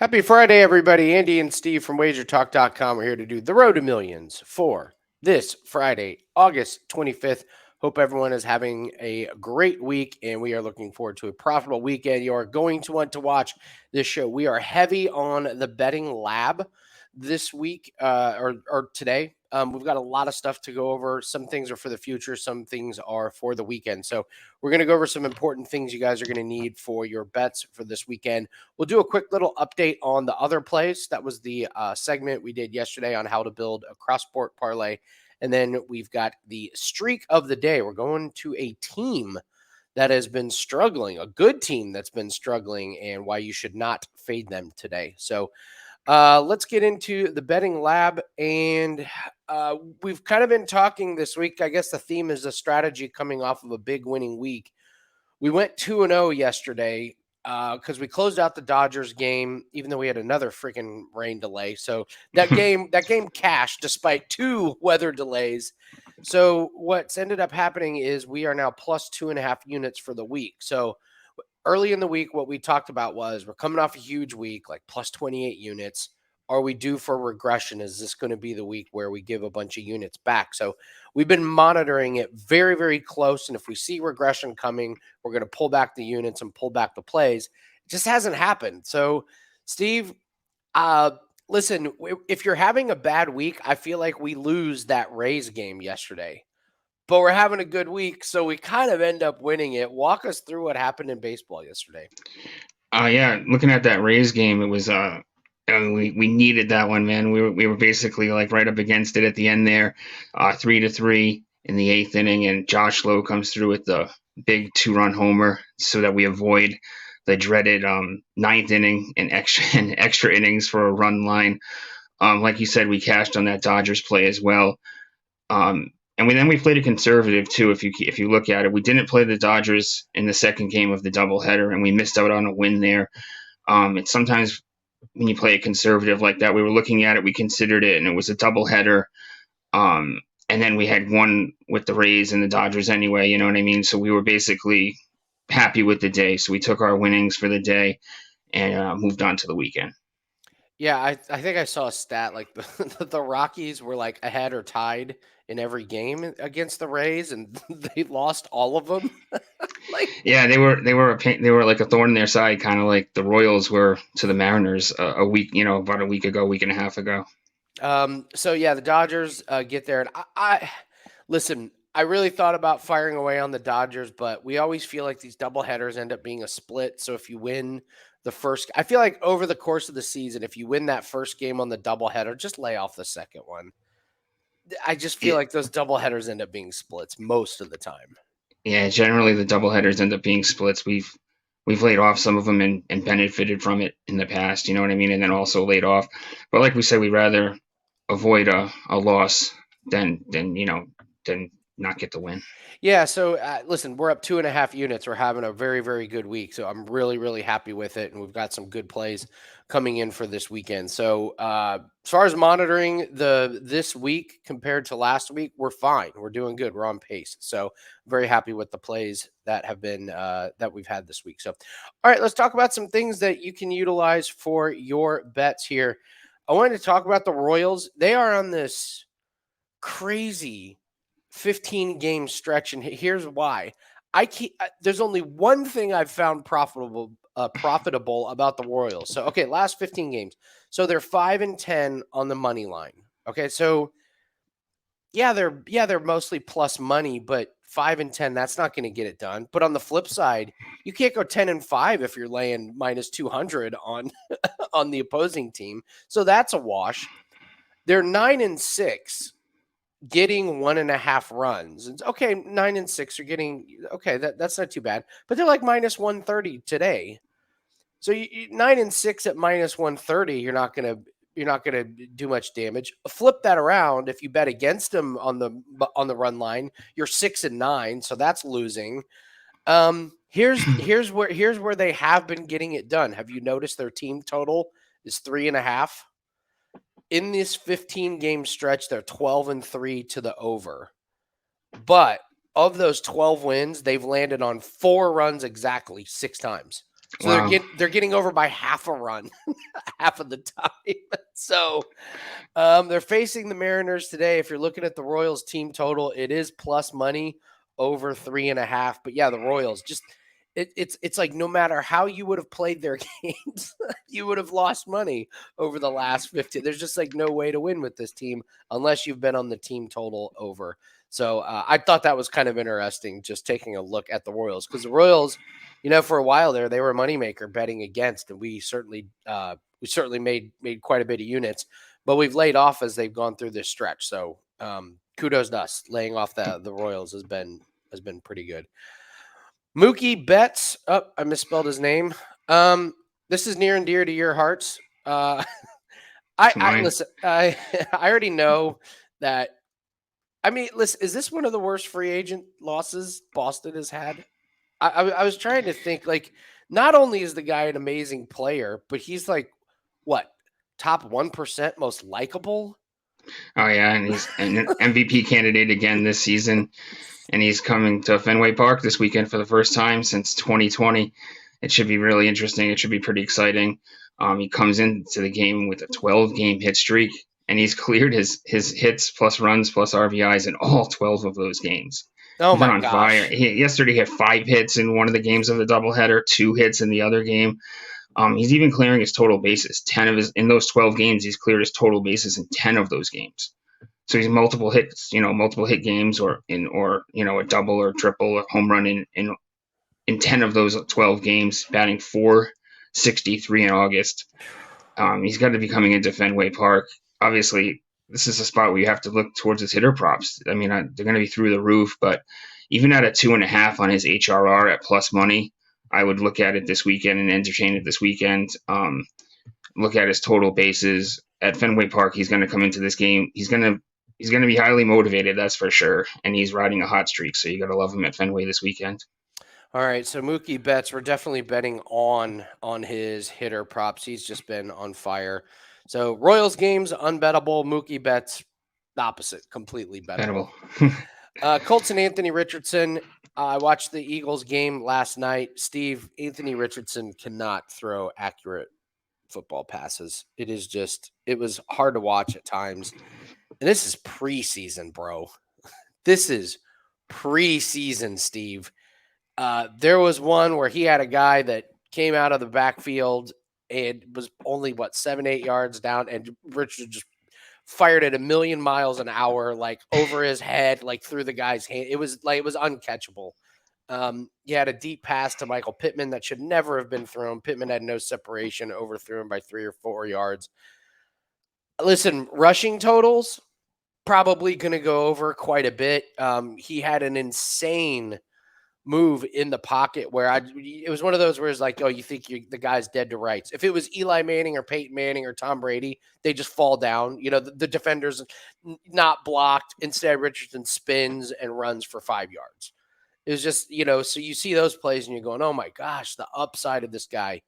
Happy Friday, everybody. Andy and Steve from WagerTalk.com. We're here to do the Road to Millions for this Friday, August 25th. Hope everyone is having a great week, and we are looking forward to a profitable weekend. You are going to want to watch this show. We are heavy on the betting lab this week or today. We've got a lot of stuff to go over. Some things are for the future. Some things are for the weekend. So we're going to go over some important things you guys are going to need for your bets for this weekend. We'll do a quick little update on the other plays. That was the segment we did yesterday on how to build a cross-sport parlay. And then we've got the streak of the day. We're going to a team that has been struggling, a good team that's been struggling, and why you should not fade them today. So let's get into the betting lab. And we've kind of been talking this week. I guess the theme is a strategy coming off of a big winning week. We went 2-0 yesterday because we closed out the Dodgers game, even though we had another freaking rain delay. So that game cashed despite two weather delays. So what's ended up happening is we are now plus 2.5 units for the week. So early in the week, what we talked about was we're coming off a huge week, like plus 28 units. Are we due for regression? Is this going to be the week where we give a bunch of units back? So we've been monitoring it very, very close. And if we see regression coming, we're going to pull back the units and pull back the plays. It just hasn't happened. So, Steve, listen, if you're having a bad week, I feel like we lose that Rays game yesterday. But we're having a good week, so we kind of end up winning it. Walk us through what happened in baseball yesterday. Yeah, looking at that Rays game, it was we needed that one, man. We were basically like right up against it at the end there, 3-3 in the eighth inning, and Josh Lowe comes through with the big 2-run homer so that we avoid the dreaded ninth inning and extra innings for a run line. Like you said, we cashed on that Dodgers play as well. And we played a conservative too. If you look at it, we didn't play the Dodgers in the second game of the doubleheader, and we missed out on a win there. And sometimes when you play a conservative like that, we were looking at it, we considered it, and it was a doubleheader. And then we had one with the Rays and the Dodgers anyway. You know what I mean? So we were basically happy with the day. So we took our winnings for the day and moved on to the weekend. Yeah, I think I saw a stat like the Rockies were like ahead or tied in every game against the Rays, and they lost all of them. Yeah, they were like a thorn in their side, kind of like the Royals were to the Mariners a week, about a week ago, week and a half ago. So yeah, the Dodgers get there, and I listen. I really thought about firing away on the Dodgers, but we always feel like these double headers end up being a split. So if you win the first, I feel like over the course of the season, if you win that first game on the doubleheader, just lay off the second one. I just feel Yeah, like those double headers end up being splits most of the time. yeah. Generally, the doubleheaders end up being splits. We've laid off some of them and benefited from it in the past. You know what I mean? And then also laid off. But like we said, we'd rather avoid a loss than not get the win. Yeah. So listen, we're up 2.5 units. We're having a very, very good week. So I'm really, really happy with it. And we've got some good plays coming in for this weekend. So as far as monitoring this week compared to last week, we're fine. We're doing good. We're on pace. So very happy with the plays that have been that we've had this week. So all right, let's talk about some things that you can utilize for your bets here. I wanted to talk about the Royals. They are on this crazy 15-game stretch, and here's why. There's only one thing I've found profitable about the Royals. So okay, last 15 games. So they're 5-10 on the money line. Okay, so they're mostly plus money, but 5-10, that's not going to get it done. But on the flip side, you can't go 10-5 if you're laying minus 200 on on the opposing team. So that's a wash. They're 9-6. Getting 1.5 runs. It's okay, 9-6 are getting okay. That's not too bad, but they're like minus 130 today. So 9-6 at minus 130, you're not gonna do much damage. Flip that around. If you bet against them on the run line, you're 6-9, so that's losing. Here's where they have been getting it done. Have you noticed their team total is 3.5? In this 15-game stretch, they're 12-3 to the over. But of those 12 wins, they've landed on 4 runs exactly 6 times. So Wow. they're getting over by half a run, half of the time. So they're facing the Mariners today. If you're looking at the Royals team total, it is plus money over 3.5. But yeah, the Royals just it's like no matter how you would have played their games, you would have lost money over the last 50. There's just like no way to win with this team unless you've been on the team total over. So I thought that was kind of interesting, just taking a look at the Royals because the Royals, for a while there, they were a moneymaker betting against, and we certainly made quite a bit of units, but we've laid off as they've gone through this stretch. So kudos to us. Laying off the Royals has been pretty good. Mookie Betts. Oh, I misspelled his name. This is near and dear to your hearts. I Mine. listen. I I already know that. I mean, listen. Is this one of the worst free agent losses Boston has had? I was trying to think. Like, not only is the guy an amazing player, but he's like what, top 1% most likable. Oh yeah, and he's an MVP candidate again this season, and he's coming to Fenway Park this weekend for the first time since 2020. It should be really interesting. It should be pretty exciting. He comes into the game with a 12-game hit streak, and he's cleared his hits plus runs plus RBIs in all 12 of those games. Oh He's been my on fire. gosh. Yesterday he had 5 hits in one of the games of the doubleheader, 2 hits in the other game. He's even clearing his total bases. In those 12 games, he's cleared his total bases in 10 of those games. So he's multiple hits, multiple hit games, or a double or triple or home run in 10 of those 12 games, batting .463 in August. He's got to be coming into Fenway Park. Obviously, this is a spot where you have to look towards his hitter props. I mean, they're going to be through the roof, but even at a 2.5 on his HRR at plus money, I would look at it this weekend and entertain it this weekend. Look at his total bases at Fenway Park. He's going to come into this game. He's going to be highly motivated, that's for sure. And he's riding a hot streak, so you got to love him at Fenway this weekend. All right, so Mookie Betts, we're definitely betting on his hitter props. He's just been on fire. So Royals games unbettable. Mookie Betts, the opposite, completely bettable. Colts and Anthony Richardson. I watched the Eagles game last night. Steve, Anthony Richardson cannot throw accurate football passes. It was hard to watch at times. And this is preseason, bro. This is preseason, Steve. There was one where he had a guy that came out of the backfield and was only 7-8 yards down, and Richard just fired at 1,000,000 miles an hour, like over his head, like through the guy's hand. It was uncatchable. He had a deep pass to Michael Pittman that should never have been thrown. Pittman had no separation, overthrew him by 3 or 4 yards. Listen, rushing totals probably going to go over quite a bit. He had an insane move in the pocket where it was one of those where it's like, oh, you think the guy's dead to rights. If it was Eli Manning or Peyton Manning or Tom Brady, they just fall down. The defender's not blocked. Instead, Richardson spins and runs for 5 yards. It was just, so you see those plays and you're going, oh my gosh, the upside of this guy.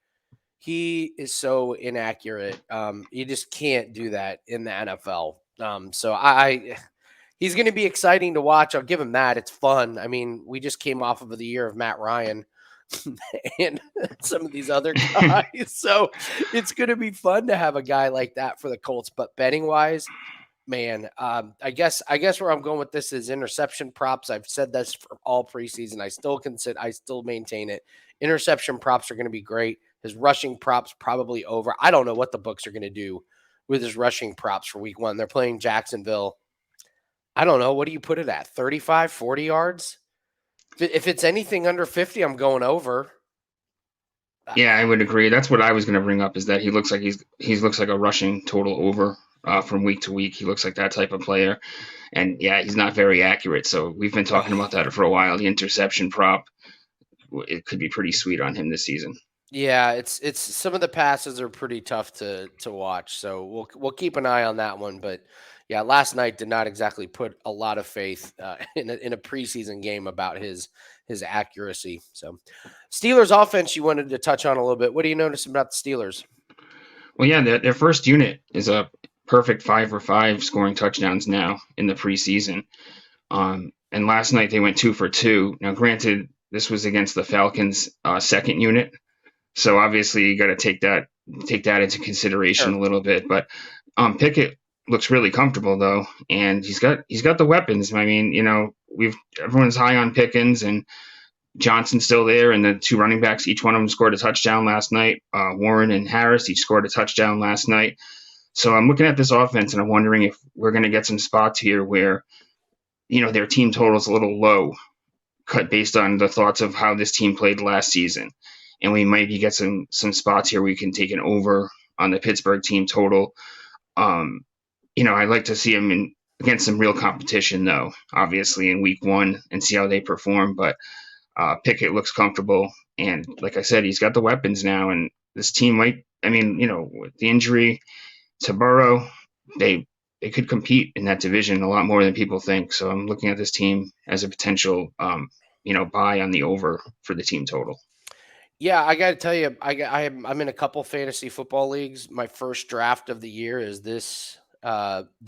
He is so inaccurate. You just can't do that in the NFL. So he's going to be exciting to watch. I'll give him that. It's fun. I mean, we just came off of the year of Matt Ryan and some of these other guys. So it's going to be fun to have a guy like that for the Colts. But betting wise, man, I guess where I'm going with this is interception props. I've said this for all preseason. I still maintain it. Interception props are going to be great. His rushing props probably over. I don't know what the books are going to do with his rushing props for week 1. They're playing Jacksonville. I don't know. What do you put it at? 35, 40 yards? If it's anything under 50, I'm going over. Yeah, I would agree. That's what I was going to bring up, is that he looks like a rushing total over from week to week. He looks like that type of player. And yeah, he's not very accurate. So we've been talking about that for a while. The interception prop, it could be pretty sweet on him this season. Yeah, it's some of the passes are pretty tough to watch. So we'll keep an eye on that one. But yeah, last night did not exactly put a lot of faith in a preseason game about his accuracy. So Steelers offense, you wanted to touch on a little bit. What do you notice about the Steelers? Well, yeah, their first unit is a perfect 5 for 5 scoring touchdowns now in the preseason. And last night they went 2 for 2. Now, granted, this was against the Falcons' second unit. So obviously you got to take that into consideration Sure. a little bit. But Pickett looks really comfortable though, and he's got the weapons. I mean, everyone's high on Pickens, and Johnson's still there, and the two running backs, each one of them scored a touchdown last night. Warren and Harris each scored a touchdown last night. So I'm looking at this offense, and I'm wondering if we're going to get some spots here where their team total is a little low, cut based on the thoughts of how this team played last season, and we maybe get some spots here where we can take an over on the Pittsburgh team total. Um, I'd like to see them against some real competition, though, obviously in week one, and see how they perform. But Pickett looks comfortable, and like I said, he's got the weapons now, and this team might. I mean, with the injury to Burrow, they could compete in that division a lot more than people think. So I'm looking at this team as a potential, buy on the over for the team total. Yeah, I got to tell you, I'm in a couple fantasy football leagues. My first draft of the year is this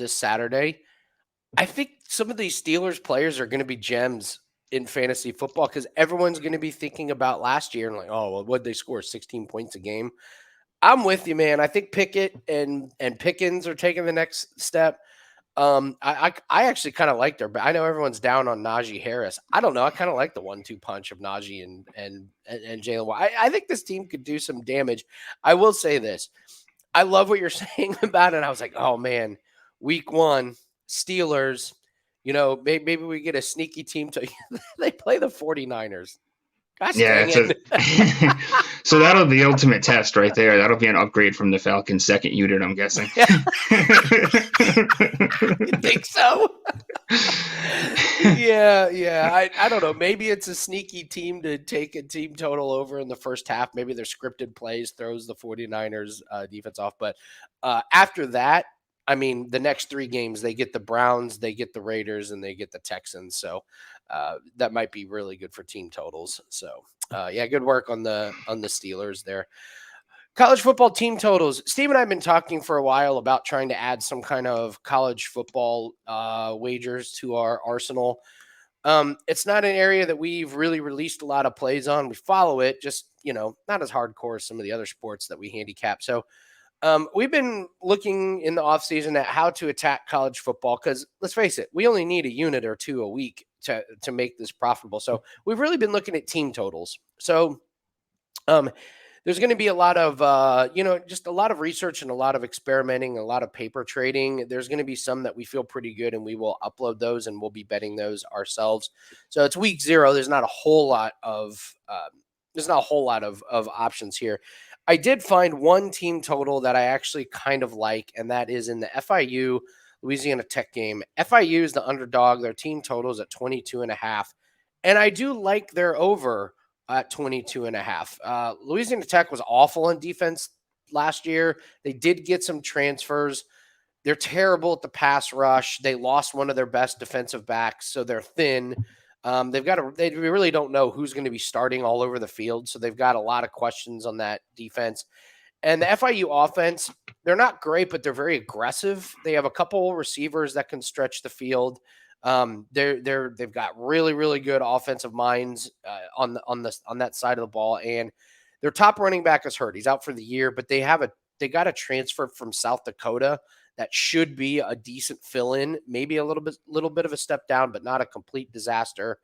Saturday. I think some of these Steelers players are going to be gems in fantasy football because everyone's going to be thinking about last year and like, oh, well, what'd they score? 16 points a game. I'm with you, man. I think Pickett and Pickens are taking the next step. I actually kind of like but I know everyone's down on Najee Harris. I don't know. I kind of like the 1-2 punch of Najee and Jalen. I think this team could do some damage. I will say this. I love what you're saying about it. I was like, oh man, week one, Steelers. Maybe we get a sneaky team to they play the 49ers. Gosh Yeah, dang it's it. so that'll be the ultimate test right there. That'll be an upgrade from the Falcons' second unit, I'm guessing. You think so? Yeah. I don't know. Maybe it's a sneaky team to take a team total over in the first half. Maybe their scripted plays throws the 49ers defense off. But after that, I mean, the next three games, they get the Browns, they get the Raiders, and they get the Texans. So that might be really good for team totals. So yeah, good work on the Steelers there. College football team totals. Steve and I have been talking for a while about trying to add some kind of college football wagers to our arsenal. It's not an area that we've really released a lot of plays on. We follow it, just not as hardcore as some of the other sports that we handicap. So we've been looking in the offseason at how to attack college football because let's face it, we only need a unit or two a week to make this profitable. So we've really been looking at team totals. So there's going to be a lot of, just a lot of research and a lot of experimenting, a lot of paper trading. There's going to be some that we feel pretty good, and we will upload those, and we'll be betting those ourselves. So it's week 0. There's not a whole lot of options here. I did find one team total that I actually kind of like, and that is in the FIU Louisiana Tech game. FIU is the underdog. Their team total is at 22.5, and I do like their over at 22.5. Louisiana Tech was awful on defense last year. They did get some transfers. They're terrible at the pass rush. They lost one of their best defensive backs, so they're thin. They really don't know who's going to be starting all over the field, so they've got a lot of questions on that defense. And the FIU offense, they're not great, but they're very aggressive. They have a couple receivers that can stretch the field. They've got really, really good offensive minds on that side of the ball, and their top running back is hurt. He's out for the year, but they got a transfer from South Dakota that should be a decent fill-in, maybe a little bit of a step down, but not a complete disaster.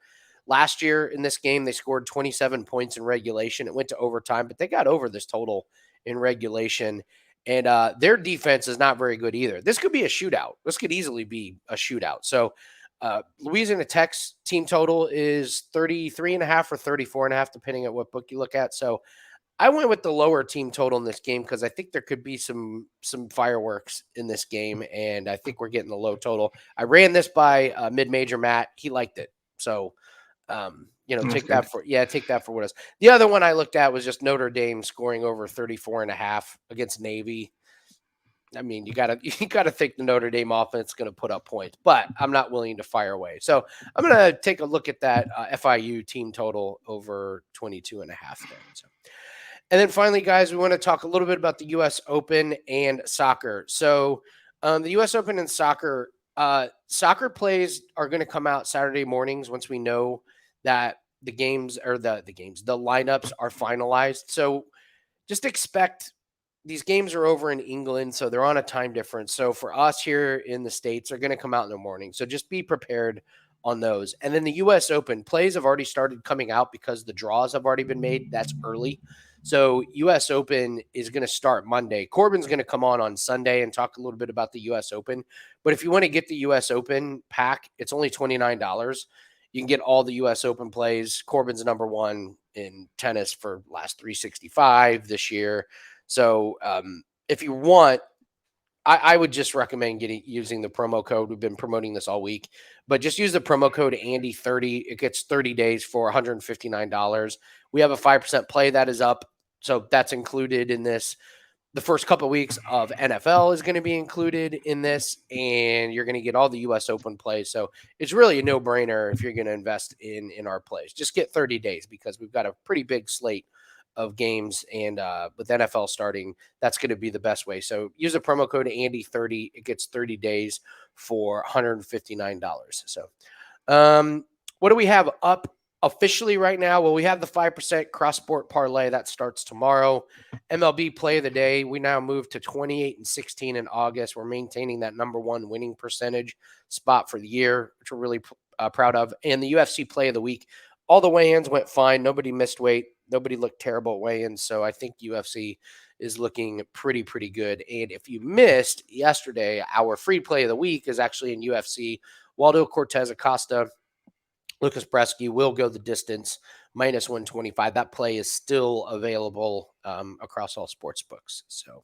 Last year in this game, they scored 27 points in regulation. It went to overtime, but they got over this total in regulation. And their defense is not very good either. This could be a shootout. This could easily be a shootout. So Louisiana Tech's team total is 33.5 or 34.5, depending on what book you look at. So I went with the lower team total in this game because I think there could be some fireworks in this game, and I think we're getting the low total. I ran this by mid-major Matt. He liked it. So, take that for what it is. The other one I looked at was just Notre Dame scoring over 34.5 against Navy. I mean, you gotta think the Notre Dame offense is going to put up points, but I'm not willing to fire away. So I'm going to take a look at that FIU team total over 22.5 there. So. And then finally, guys, we want to talk a little bit about the U.S. Open and soccer. So the U.S. Open and soccer plays are going to come out Saturday mornings once we know that the lineups are finalized. So just expect these games are over in England, so they're on a time difference. So for us here in the States, they're going to come out in the morning. So just be prepared on those. And then the U.S. Open plays have already started coming out because the draws have already been made. That's early. So U.S. Open is going to start Monday. Corbin's going to come on Sunday and talk a little bit about the U.S. Open. But if you want to get the U.S. Open pack, it's only $29. You can get all the U.S. Open plays. Corbin's number one in tennis for last 365 this year. So if you want, I would just recommend using the promo code. We've been promoting this all week, but just use the promo code Andy30. It gets 30 days for $159. We have a 5% play that is up, so that's included in this. The first couple of weeks of NFL is going to be included in this, and you're going to get all the U.S. Open plays. So it's really a no-brainer if you're going to invest in our plays. Just get 30 days because we've got a pretty big slate of games, and with NFL starting, that's going to be the best way. So use the promo code Andy30. It gets 30 days for $159. So what do we have up officially right now? Well, we have the 5% cross-sport parlay that starts tomorrow. MLB play of the day, we now move to 28-16 in August. We're maintaining that number one winning percentage spot for the year, which we're really proud of. And the UFC play of the week, all the weigh-ins went fine. Nobody missed weight. Nobody looked terrible at weigh-ins. So I think UFC is looking pretty good. And if you missed yesterday, our free play of the week is actually in UFC. Waldo Cortez Acosta, Lucas Bresky will go the distance, minus 125. That play is still available across all sports books. So, all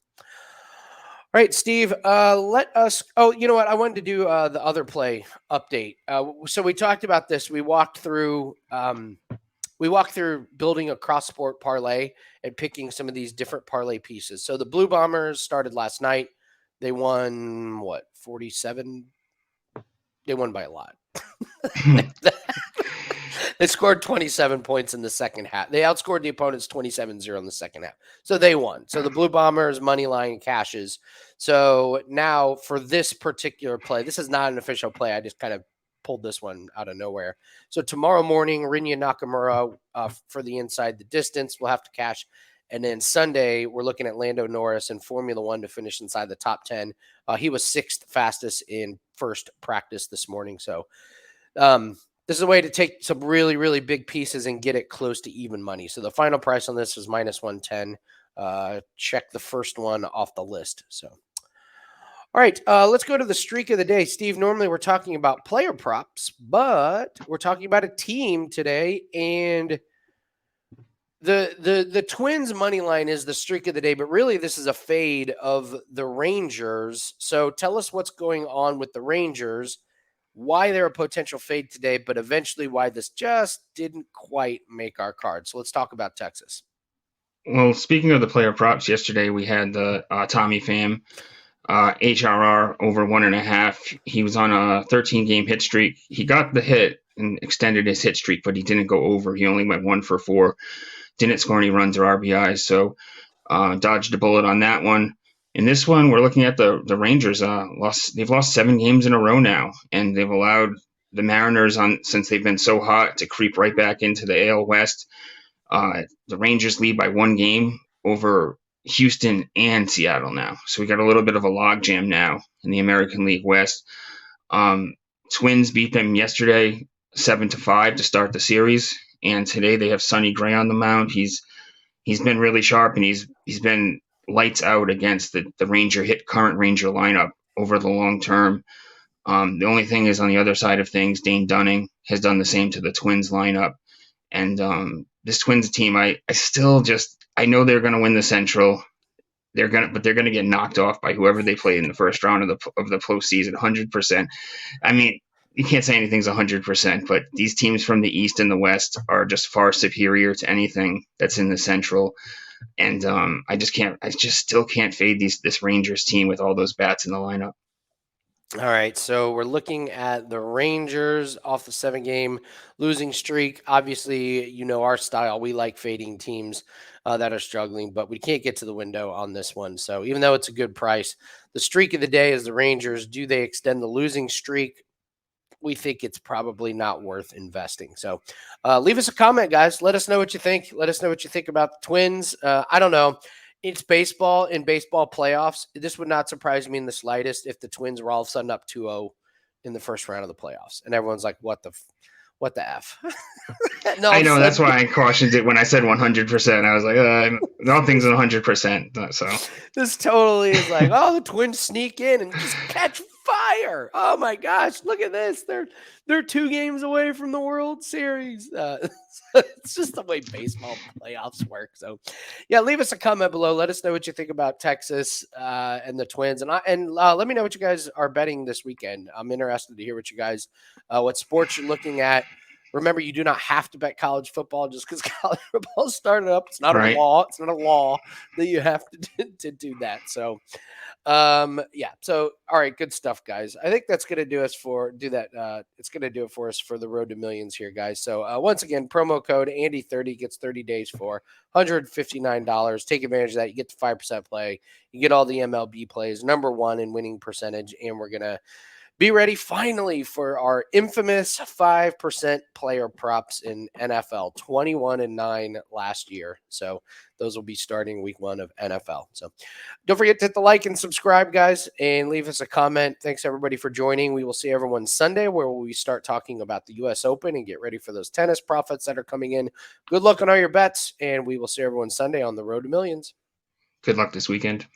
right, Steve, let us – oh, you know what? I wanted to do the other play update. So we talked about this. We walked through building a cross-sport parlay and picking some of these different parlay pieces. So the Blue Bombers started last night. They won, 47? They won by a lot. They scored 27 points in the second half. They outscored the opponents 27-0 in the second half. So they won. So the Blue Bombers, money line cashes. So now for this particular play, this is not an official play. I just kind of pulled this one out of nowhere. So tomorrow morning, Rinya Nakamura for the inside the distance will have to cash. And then Sunday, we're looking at Lando Norris in Formula One to finish inside the top 10. He was sixth fastest in first practice this morning. So this is a way to take some really big pieces and get it close to even money. So the final price on this is minus 110. Check the first one off the list. So, all right, let's go to the streak of the day. Steve, normally we're talking about player props, but we're talking about a team today, and the Twins money line is the streak of the day, but really this is a fade of the Rangers. So tell us what's going on with the Rangers, why they're a potential fade today, but eventually why this just didn't quite make our card. So let's talk about Texas. Well, speaking of the player props, yesterday we had the Tommy Pham HRR over 1.5. He was on a 13-game hit streak. He got the hit and extended his hit streak, but he didn't go over. He only went 1 for 4. Didn't score any runs or RBIs, so dodged a bullet on that one. In this one, we're looking at the Rangers. They've lost 7 games in a row now, and they've allowed the Mariners, since they've been so hot, to creep right back into the AL West. The Rangers lead by 1 game over Houston and Seattle now. So we got a little bit of a logjam now in the American League West. Twins beat them yesterday 7-5 to start the series, and today they have Sonny Gray on the mound. He's been really sharp, and he's been lights out against the current Ranger lineup over the long term. The only thing is, on the other side of things, Dane Dunning has done the same to the Twins lineup. And this Twins team, I know they're going to win the Central. But they're going to get knocked off by whoever they play in the first round of the postseason. 100%. I mean, you can't say anything's 100%, but these teams from the East and the West are just far superior to anything that's in the Central. And I just still can't fade this Rangers team with all those bats in the lineup. All right, so we're looking at the Rangers off the 7-game losing streak. Obviously, you know our style. We like fading teams that are struggling, but we can't get to the window on this one. So even though it's a good price, the streak of the day is the Rangers. Do they extend the losing streak? we think it's probably not worth investing. So leave us a comment, guys. Let us know what you think. Let us know what you think about the Twins. I don't know. It's baseball in baseball playoffs. This would not surprise me in the slightest if the Twins were all of a sudden up 2-0 in the first round of the playoffs. And everyone's like, what the F? No, I know. That's why I cautioned it when I said 100%. I was like, nothing's 100%. So this totally is like, oh, the Twins sneak in and just catch fire. Oh my gosh, look at this. They're 2 games away from the World Series. It's just the way baseball playoffs work. So, yeah, leave us a comment below. Let us know what you think about Texas and the Twins, and let me know what you guys are betting this weekend. I'm interested to hear what you guys, what sports you're looking at. Remember, you do not have to bet college football just because college football started up. It's not a law. It's not a law that you have to do that. So, yeah. So, all right, good stuff, guys. I think that's going to do us for it's going to do it for us for the road to millions here, guys. So, once again, promo code Andy30 gets 30 days for $159. Take advantage of that. You get the 5% play. You get all the MLB plays, #1 in winning percentage, and we're going to be ready finally for our infamous 5% player props in NFL, 21-9 last year. So those will be starting week 1 of NFL. So don't forget to hit the like and subscribe, guys, and leave us a comment. Thanks, everybody, for joining. We will see everyone Sunday, where we start talking about the U.S. Open and get ready for those tennis profits that are coming in. Good luck on all your bets, and we will see everyone Sunday on the road to millions. Good luck this weekend.